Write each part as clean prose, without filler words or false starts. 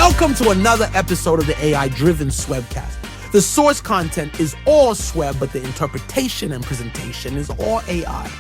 Welcome to another episode of the AI-driven Swebbcast. The source content is all Swebb, but the interpretation and presentation is all AI.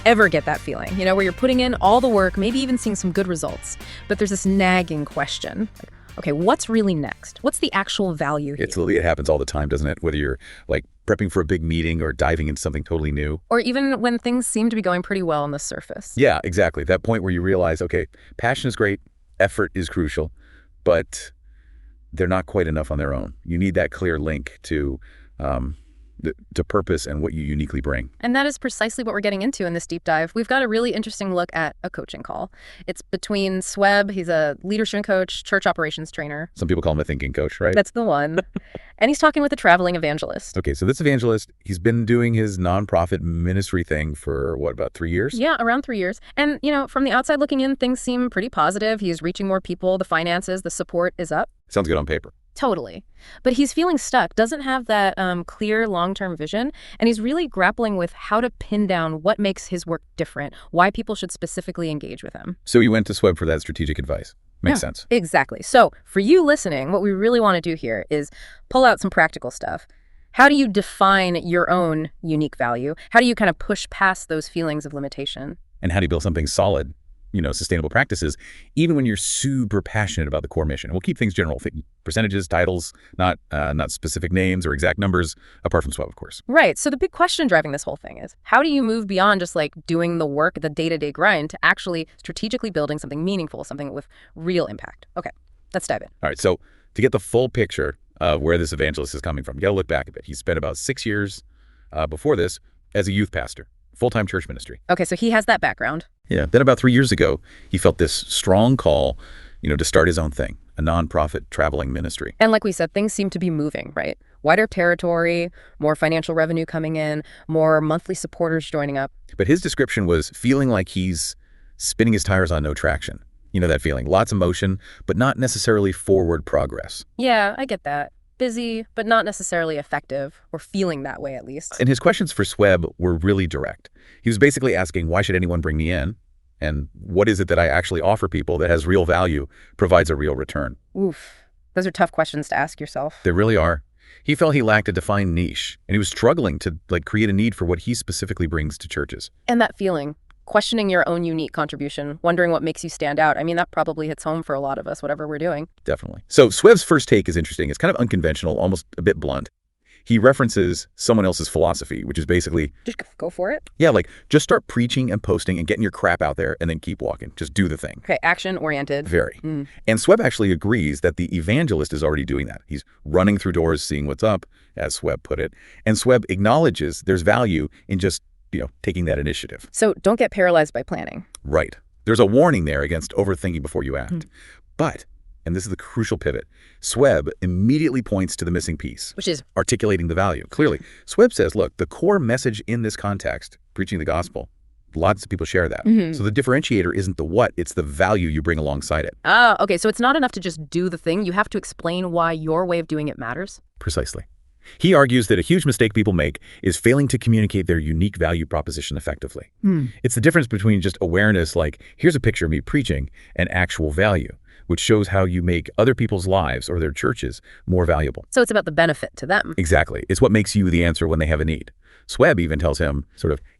Ever get that feeling, where you're putting in all the work, maybe even seeing some good results, but there's this nagging question. Like, okay, what's really next? What's the actual value here? It happens all the time, doesn't it? Whether you're prepping for a big meeting or diving into something totally new. Or even when things seem to be going pretty well on the surface. Yeah, exactly. That point where you realize, okay, passion is great, effort is crucial, but they're not quite enough on their own. You need that clear link to purpose and what you uniquely bring. And that is precisely what we're getting into in this deep dive. We've got a really interesting look at a coaching call. It's between Swebb, he's a leadership coach, church operations trainer. Some people call him a thinking coach, right? That's the one. And he's talking with a traveling evangelist. Okay, so this evangelist, he's been doing his nonprofit ministry thing for, about 3 years? Yeah, around 3 years. And, from the outside looking in, things seem pretty positive. He's reaching more people, the finances, the support is up. Sounds good on paper. Totally. But he's feeling stuck, doesn't have that clear long-term vision, and he's really grappling with how to pin down what makes his work different, why people should specifically engage with him. So you went to Swebb for that strategic advice. Makes sense. Exactly. So for you listening, what we really want to do here is pull out some practical stuff. How do you define your own unique value? How do you kind of push past those feelings of limitation? And how do you build something solid, sustainable practices, even when you're super passionate about the core mission? And we'll keep things general, percentages, titles, not specific names or exact numbers, apart from Swebb, of course. Right. So the big question driving this whole thing is, how do you move beyond just doing the work, the day-to-day grind, to actually strategically building something meaningful, something with real impact? Okay, let's dive in. All right. So to get the full picture of where this evangelist is coming from, you got to look back a bit. He spent about 6 years before this as a youth pastor, full-time church ministry. Okay, so he has that background. Yeah. Then about 3 years ago, he felt this strong call, to start his own thing, a nonprofit traveling ministry. And like we said, things seem to be moving, right? Wider territory, more financial revenue coming in, more monthly supporters joining up. But his description was feeling like he's spinning his tires on no traction. You know that feeling? Lots of motion, but not necessarily forward progress. Yeah, I get that. Busy, but not necessarily effective, or feeling that way at least. And his questions for Swebb were really direct. He was basically asking, why should anyone bring me in? And what is it that I actually offer people that has real value, provides a real return? Oof. Those are tough questions to ask yourself. They really are. He felt he lacked a defined niche, and he was struggling to create a need for what he specifically brings to churches. And that feeling, questioning your own unique contribution, wondering what makes you stand out. I mean, that probably hits home for a lot of us, whatever we're doing. Definitely. So Swebb's first take is interesting. It's kind of unconventional, almost a bit blunt. He references someone else's philosophy, which is basically... Just go for it? Yeah, just start preaching and posting and getting your crap out there and then keep walking. Just do the thing. Okay, action-oriented. Very. And Swebb actually agrees that the evangelist is already doing that. He's running through doors, seeing what's up, as Swebb put it. And Swebb acknowledges there's value in just taking that initiative. So don't get paralyzed by planning. Right. There's a warning there against overthinking before you act. But, and this is the crucial pivot, Swebb immediately points to the missing piece. Which is? Articulating the value. Clearly, Swebb says, look, the core message in this context, preaching the gospel, lots of people share that. So the differentiator isn't the what, it's the value you bring alongside it. Oh, okay. So it's not enough to just do the thing. You have to explain why your way of doing it matters? Precisely. He argues that a huge mistake people make is failing to communicate their unique value proposition effectively. It's the difference between just awareness, like, here's a picture of me preaching, and actual value, which shows how you make other people's lives or their churches more valuable. So it's about the benefit to them. Exactly. It's what makes you the answer when they have a need. Swebb even tells him,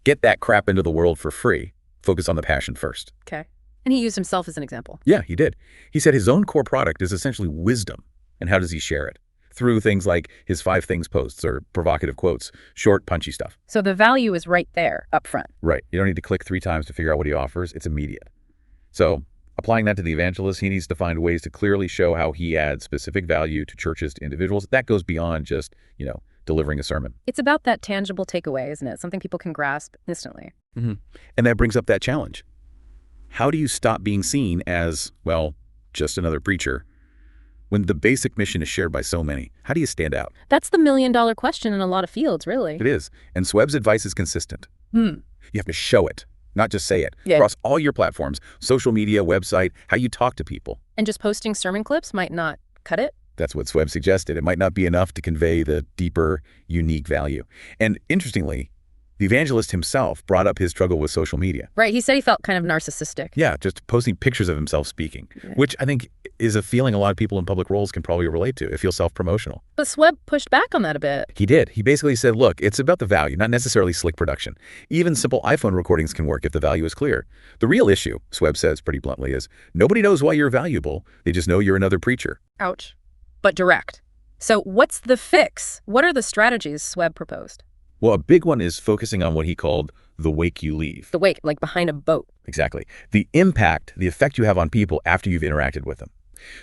get that crap into the world for free. Focus on the passion first. Okay. And he used himself as an example. Yeah, he did. He said his own core product is essentially wisdom. And how does he share it? Through things like his 5 things posts or provocative quotes, short, punchy stuff. So the value is right there up front. Right. You don't need to click 3 times to figure out what he offers. It's immediate. So applying that to the evangelist, he needs to find ways to clearly show how he adds specific value to churches, to individuals. That goes beyond just, delivering a sermon. It's about that tangible takeaway, isn't it? Something people can grasp instantly. And that brings up that challenge. How do you stop being seen as, just another preacher, when the basic mission is shared by so many? How do you stand out? That's the million-dollar question in a lot of fields, really. It is. And Swebb's advice is consistent. You have to show it, not just say it. Yeah. Across all your platforms, social media, website, how you talk to people. And just posting sermon clips might not cut it? That's what Swebb suggested. It might not be enough to convey the deeper, unique value. And interestingly, The evangelist himself brought up his struggle with social media. Right. He said he felt kind of narcissistic. Yeah, just posting pictures of himself speaking, which I think is a feeling a lot of people in public roles can probably relate to. It feels self-promotional. But Swebb pushed back on that a bit. He did. He basically said, look, it's about the value, not necessarily slick production. Even simple iPhone recordings can work if the value is clear. The real issue, Swebb says pretty bluntly, is nobody knows why you're valuable. They just know you're another preacher. Ouch. But direct. So what's the fix? What are the strategies Swebb proposed? Well, a big one is focusing on what he called the wake you leave. The wake, like behind a boat. Exactly. The impact, the effect you have on people after you've interacted with them.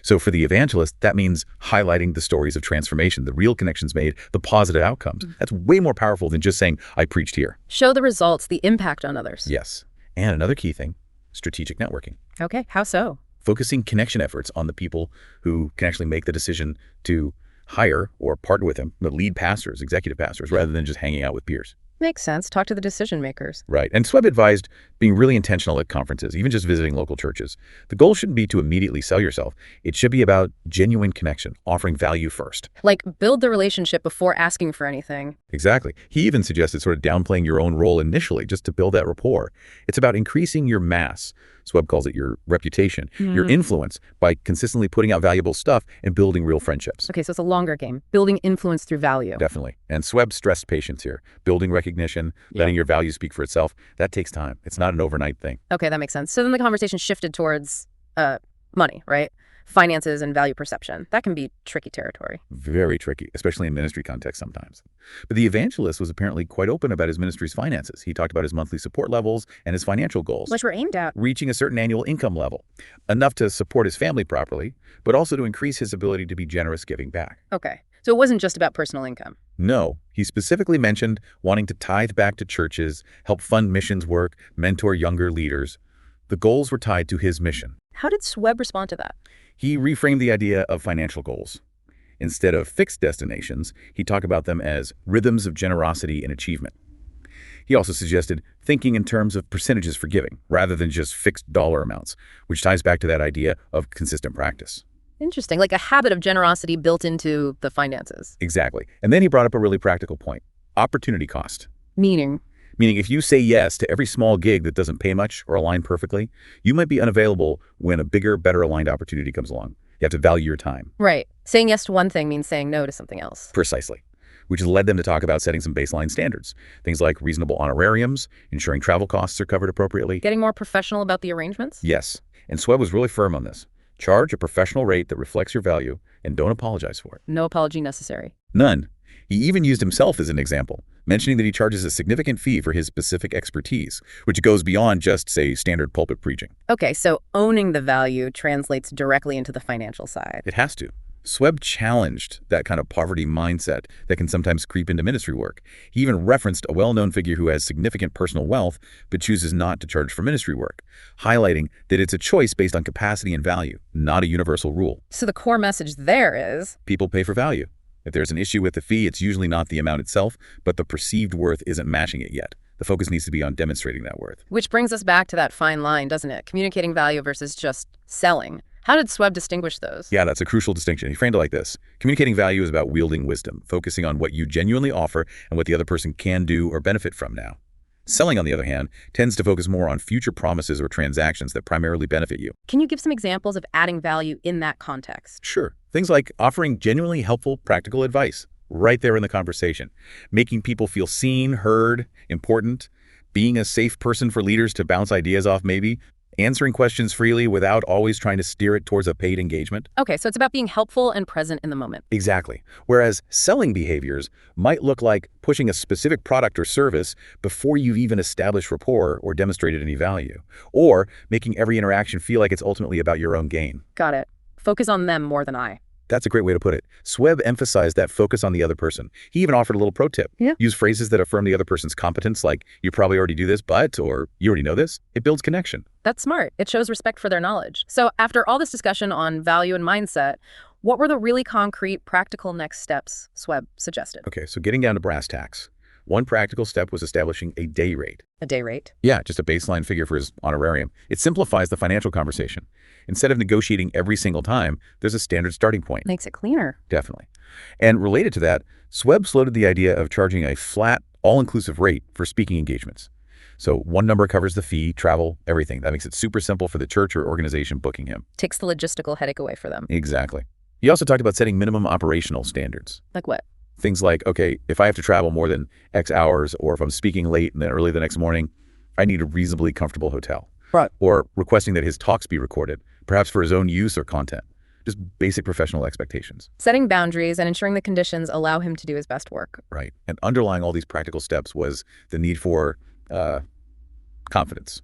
So for the evangelist, that means highlighting the stories of transformation, the real connections made, the positive outcomes. That's way more powerful than just saying, I preached here. Show the results, the impact on others. Yes. And another key thing, strategic networking. Okay, how so? Focusing connection efforts on the people who can actually make the decision to hire or partner with him, the lead pastors, executive pastors, rather than just hanging out with peers. Makes sense. Talk to the decision makers. Right. And Swebb advised being really intentional at conferences, even just visiting local churches. The goal shouldn't be to immediately sell yourself. It should be about genuine connection, offering value first. Like build the relationship before asking for anything. Exactly. He even suggested sort of downplaying your own role initially just to build that rapport. It's about increasing your mass. Swebb calls it your reputation, your influence by consistently putting out valuable stuff and building real friendships. Okay, so it's a longer game. Building influence through value. Definitely. And Swebb stressed patience here. Building recognition, letting your value speak for itself. That takes time. It's not an overnight thing. Okay, that makes sense. So then the conversation shifted towards money, right? Finances and value perception. That can be tricky territory. Very tricky, especially in ministry context sometimes. But the evangelist was apparently quite open about his ministry's finances. He talked about his monthly support levels and his financial goals. Which were aimed at reaching a certain annual income level, enough to support his family properly, but also to increase his ability to be generous giving back. Okay. So it wasn't just about personal income. No, he specifically mentioned wanting to tithe back to churches, help fund missions work, mentor younger leaders. The goals were tied to his mission. How did Swebb respond to that? He reframed the idea of financial goals. Instead of fixed destinations, he talked about them as rhythms of generosity and achievement. He also suggested thinking in terms of percentages for giving, rather than just fixed dollar amounts, which ties back to that idea of consistent practice. Interesting, like a habit of generosity built into the finances. Exactly. And then he brought up a really practical point, opportunity cost. Meaning if you say yes to every small gig that doesn't pay much or align perfectly, you might be unavailable when a bigger, better aligned opportunity comes along. You have to value your time. Right. Saying yes to one thing means saying no to something else. Precisely. Which led them to talk about setting some baseline standards. Things like reasonable honorariums, ensuring travel costs are covered appropriately. Getting more professional about the arrangements? Yes. And Swebb was really firm on this. Charge a professional rate that reflects your value and don't apologize for it. No apology necessary. None. He even used himself as an example, mentioning that he charges a significant fee for his specific expertise, which goes beyond just, say, standard pulpit preaching. Okay, so owning the value translates directly into the financial side. It has to. Swebb challenged that kind of poverty mindset that can sometimes creep into ministry work. He even referenced a well-known figure who has significant personal wealth but chooses not to charge for ministry work, highlighting that it's a choice based on capacity and value, not a universal rule. So the core message there is people pay for value. If there's an issue with the fee, it's usually not the amount itself, but the perceived worth isn't matching it yet. The focus needs to be on demonstrating that worth. Which brings us back to that fine line, doesn't it? Communicating value versus just selling. How did Swebb distinguish those? Yeah, that's a crucial distinction. He framed it like this. Communicating value is about wielding wisdom, focusing on what you genuinely offer and what the other person can do or benefit from now. Selling, on the other hand, tends to focus more on future promises or transactions that primarily benefit you. Can you give some examples of adding value in that context? Sure. Things like offering genuinely helpful, practical advice right there in the conversation, making people feel seen, heard, important, being a safe person for leaders to bounce ideas off maybe, answering questions freely without always trying to steer it towards a paid engagement. Okay, so it's about being helpful and present in the moment. Exactly. Whereas selling behaviors might look like pushing a specific product or service before you've even established rapport or demonstrated any value, or making every interaction feel like it's ultimately about your own gain. Got it. Focus on them more than I. That's a great way to put it. Swebb emphasized that focus on the other person. He even offered a little pro tip. Yeah. Use phrases that affirm the other person's competence, like, you probably already do this, but, or you already know this. It builds connection. That's smart. It shows respect for their knowledge. So after all this discussion on value and mindset, what were the really concrete, practical next steps Swebb suggested? Okay, so getting down to brass tacks. One practical step was establishing a day rate. A day rate? Yeah, just a baseline figure for his honorarium. It simplifies the financial conversation. Instead of negotiating every single time, there's a standard starting point. Makes it cleaner. Definitely. And related to that, Swebb floated the idea of charging a flat, all-inclusive rate for speaking engagements. So one number covers the fee, travel, everything. That makes it super simple for the church or organization booking him. Takes the logistical headache away for them. Exactly. He also talked about setting minimum operational standards. Like what? Things like, okay, if I have to travel more than X hours, or if I'm speaking late and then early the next morning, I need a reasonably comfortable hotel. Right. Or requesting that his talks be recorded, perhaps for his own use or content. Just basic professional expectations. Setting boundaries and ensuring the conditions allow him to do his best work. Right. And underlying all these practical steps was the need for confidence,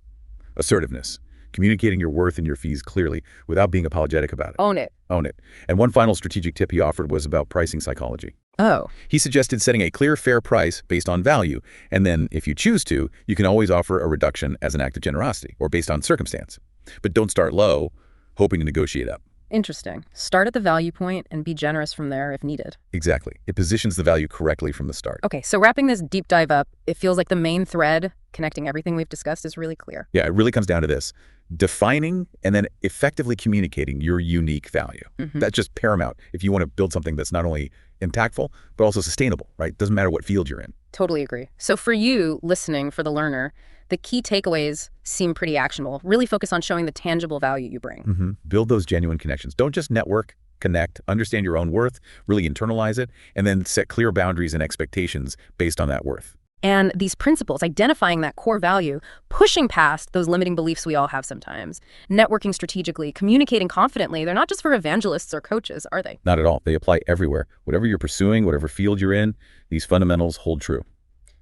assertiveness, communicating your worth and your fees clearly without being apologetic about it. Own it. Own it. And one final strategic tip he offered was about pricing psychology. Oh. He suggested setting a clear, fair price based on value, and then, if you choose to, you can always offer a reduction as an act of generosity or based on circumstance. But don't start low, hoping to negotiate up. Interesting. Start at the value point and be generous from there if needed. Exactly. It positions the value correctly from the start. Okay, so wrapping this deep dive up, it feels like the main thread connecting everything we've discussed is really clear. Yeah, it really comes down to this. Defining and then effectively communicating your unique value. That's just paramount if you want to build something that's not only impactful, but also sustainable, right? Doesn't matter what field you're in. Totally agree. So for you, listening, for the learner, the key takeaways seem pretty actionable. Really focus on showing the tangible value you bring. Build those genuine connections. Don't just network, connect, understand your own worth, really internalize it, and then set clear boundaries and expectations based on that worth. And these principles, identifying that core value, pushing past those limiting beliefs we all have sometimes, networking strategically, communicating confidently, they're not just for evangelists or coaches, are they? Not at all. They apply everywhere. Whatever you're pursuing, whatever field you're in, these fundamentals hold true.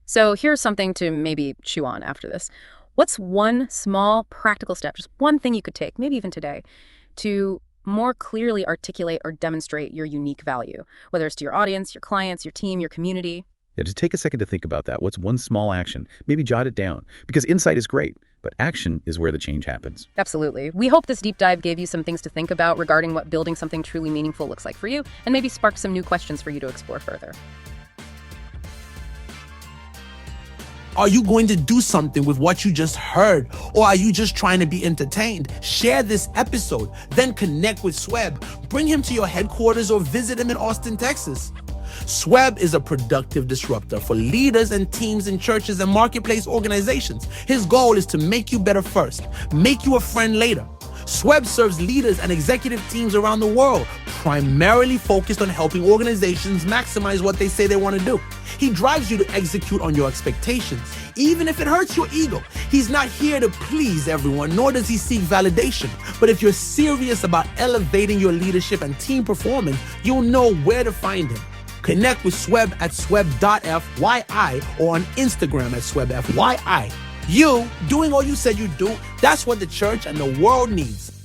So here's something to maybe chew on after this. What's one small practical step, just one thing you could take, maybe even today, to more clearly articulate or demonstrate your unique value, whether it's to your audience, your clients, your team, your community? Yeah, just take a second to think about that. What's one small action? Maybe jot it down, because insight is great, but action is where the change happens. Absolutely. We hope this deep dive gave you some things to think about regarding what building something truly meaningful looks like for you, and maybe sparked some new questions for you to explore further. Are you going to do something with what you just heard? Or are you just trying to be entertained? Share this episode, then connect with Swebb. Bring him to your headquarters or visit him in Austin, Texas. Swebb is a productive disruptor for leaders and teams in churches and marketplace organizations. His goal is to make you better first, make you a friend later. Swebb serves leaders and executive teams around the world, primarily focused on helping organizations maximize what they say they want to do. He drives you to execute on your expectations, even if it hurts your ego. He's not here to please everyone, nor does he seek validation. But if you're serious about elevating your leadership and team performance, you'll know where to find him. Connect with Swebb at swebb.fyi or on Instagram at swebbfyi. You doing all you said you'd do, that's what the church and the world needs.